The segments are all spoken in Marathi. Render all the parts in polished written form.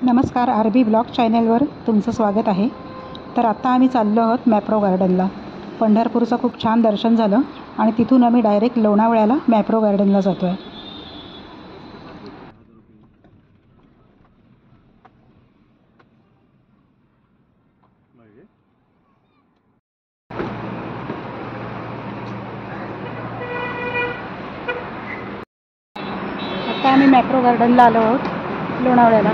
नमस्कार, आरबी ब्लॉग चॅनलवर तुमचं स्वागत आहे। तर आता आम्ही चाललो आहोत मॅप्रो गार्डनला। पंढरपूरचं खूप छान दर्शन झालं आणि तिथून आम्ही डायरेक्ट लोणावळ्याला मॅप्रो गार्डनला जातो आहे। आता आम्ही मॅप्रो गार्डनला आलो आहोत लोणावळ्याला।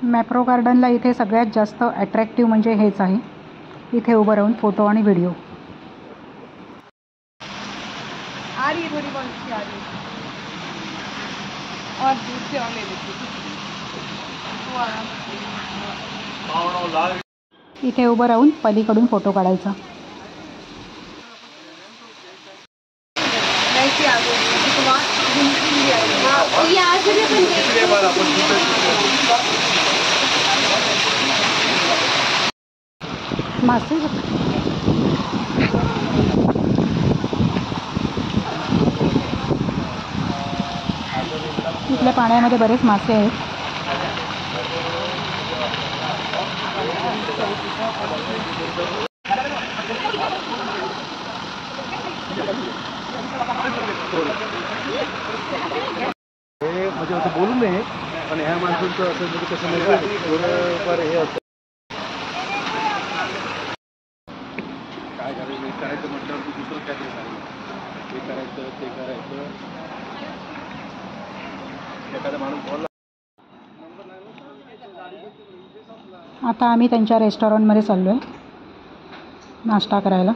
मॅप्रो गार्डनला इथे सगळ्यात जास्त अट्रॅक्टिव्ह म्हणजे हेच आहे, इथे उभं राहून फोटो आणि व्हिडिओ। इथे उभं राहून पलीकडून फोटो काढायचा। मासे इथल्या पाण्यामध्ये बरेच मासे आहेत। म्हणजे असं बोलू नये, पण ह्या माणसांचं असं म्हणजे कसं नाही थोडंफार हे असतं। काय करायचं म्हटल्यावर तू दुसरं काय तरी सांगितलं, हे करायचं ते करायचं। एखादा माणूस बोलला। आता आम्ही त्यांच्या रेस्टॉरंटमध्ये चाललो आहे नाश्ता करायला।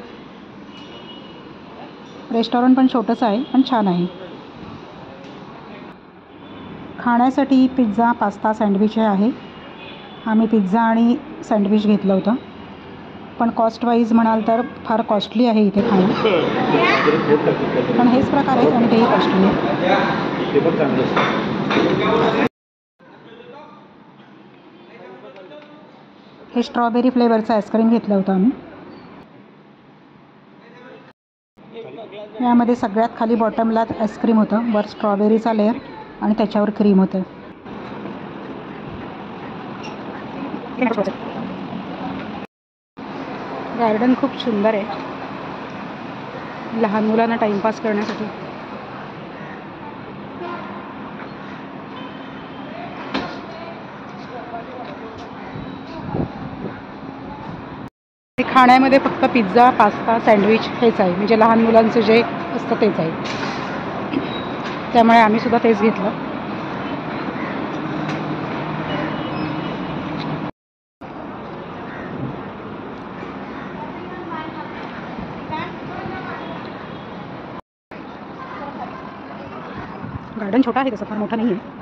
रेस्टॉरंट पण छोटंच आहे पण छान आहे। खाण्यासाठी पिझ्झा, पास्ता, सँडविच आहे। आम्ही पिझ्झा आणि सँडविच घेतलं होतं, पण कॉस्ट वाईज म्हणाल तर फार कॉस्टली आहे इथे खाणं। पण हेच प्रकार आहेत आणि तेही कॉस्टली आहे। हे स्ट्रॉबेरी फ्लेवरचं आईस्क्रीम घेतलं होतं आम्ही। यामध्ये सगळ्यात खाली बॉटमला आईस्क्रीम होतं, वर स्ट्रॉबेरीचा लेअर आणि त्याच्यावर क्रीम होतं। गार्डन खूप सुंदर आहे, लहान मुलांना टाइमपास करण्यासाठी। खाण्यामध्ये फक्त पिझ्झा, पास्ता, सँडविच हेच आहे, म्हणजे लहान मुलांचं जे असतं तेच आहे, त्यामुळे आम्ही सुद्धा तेच घेतलं। गार्डन छोटा आहे, तसं फार मोठा नाही आहे।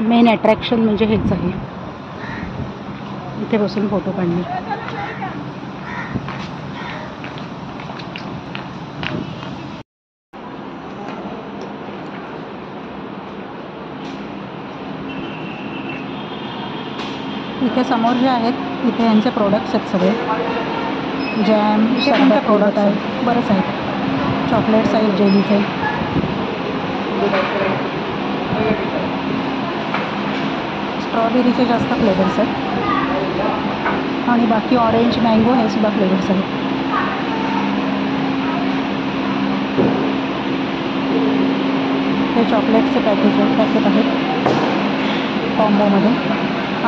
मेन अट्रॅक्शन म्हणजे हेच आहे, इथे बसून फोटो काढणे। इथे समोर जे आहेत इथे यांचे प्रोडक्ट्स आहेत, सगळे जॅम, सरबत प्रोडक्ट आहेत, बरेच आहेत। चॉकलेट्स आहेत, जेलीज आहेत। स्ट्रॉबेरीचे जास्त फ्लेवर्स आहेत आणि बाकी ऑरेंज, मँगो हे सुद्धा फ्लेवर्स आहेत। चॉकलेटचे पॅकेट आहेत कॉम्बोमध्ये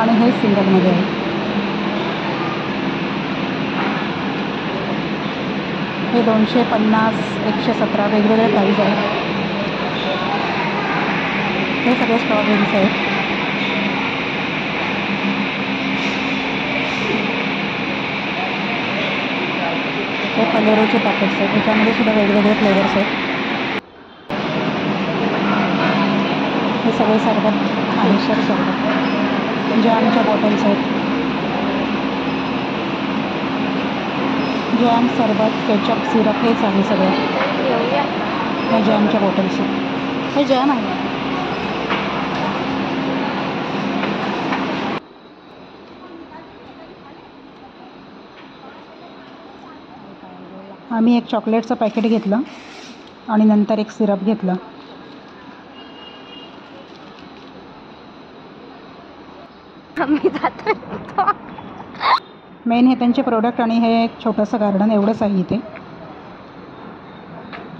आणि हे सिंगलमध्ये आहे. हे 250, 117 वेगवेगळे प्राईज आहेत. हे सगळे स्ट्रॉबेरीज आहेत. हे फलेरोचे पॅकेट्स आहेत. त्याच्यामध्ये सुद्धा वेगवेगळे फ्लेवर्स आहेत. हे सगळे सरबत आहे. सरबत जॅमच्या बॉटल्स आहेत. जॅम, सरबत, केचप, सिरप हेच आहे सगळं. हे जॅमच्या बॉटल्स आहेत. हे जॅम आहे. आम्ही एक चॉकलेटचं पॅकेट घेतलं आणि नंतर एक सिरप घेतलं. मेन हे त्यांचे प्रोडक्ट आणि हे एक छोटंसं गार्डन एवढंच आहे इथे.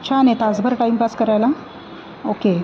छान आहे, तासभर टाईमपास करायला ओके.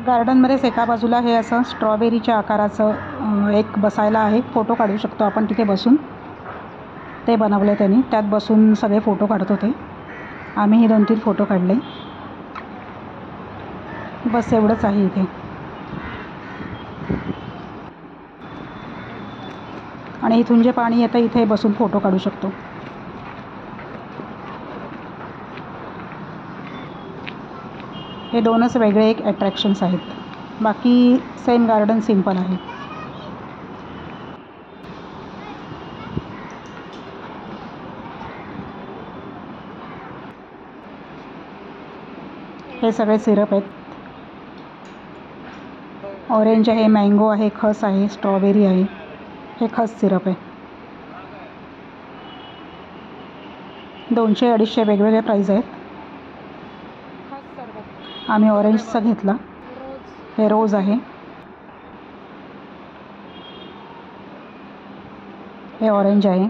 गार्डनमध्येच एका बाजूला हे असं स्ट्रॉबेरीच्या आकाराचं एक बसायला आहे. फोटो काढू शकतो आपण तिथे बसून. ते बनवले त्यांनी. त्यात बसून सगळे फोटो काढत होते. आम्हीही 2-3 फोटो काढले. बस एवढंच आहे इथे. आणि इथून जे पाणी येतं इथे बसून फोटो काढू शकतो. हे 2च वेगळे एक अट्रॅक्शन्स आहेत. बाकी सेम गार्डन सिंपल आहे. हे सगळे सिरप आहेत. ऑरेंज आहे, मँगो आहे, खस आहे, स्ट्रॉबेरी आहे. हे खस सिरप आहे. 200-250 वेगवेगळे प्राईज आहेत. आम्ही ऑरेंजचा घेतला. हे रोज आहे. हे ऑरेंज आहे.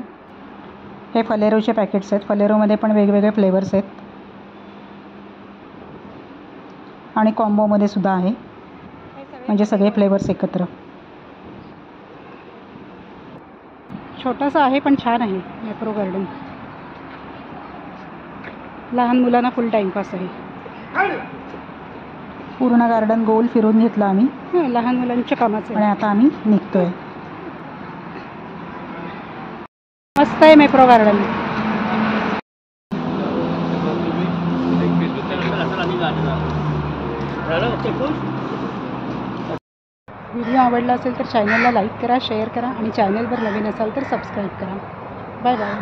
हे फलेरोचे पॅकेट्स आहेत. फलेरोमध्ये पण वेगवेगळे फ्लेवर्स आहेत आणि कॉम्बोमध्ये सुद्धा आहे, म्हणजे सगळे फ्लेवर्स एकत्र. छोटंसं आहे पण छान आहे मॅप्रो गार्डन. लहान मुलांना फुल टाईमपास आहे. पूर्ण गार्डन गोल फिरून घेतलं आम्ही. लहान मुलांच्या कामाचं. आणि आता आम्ही निघतोय. मस्त आहे मॅप्रो गार्डन. व्हिडिओ आवडला असेल तर चॅनलला लाईक करा, शेअर करा आणि चॅनलवर नवीन असाल तर सबस्क्राईब करा. Bye bye.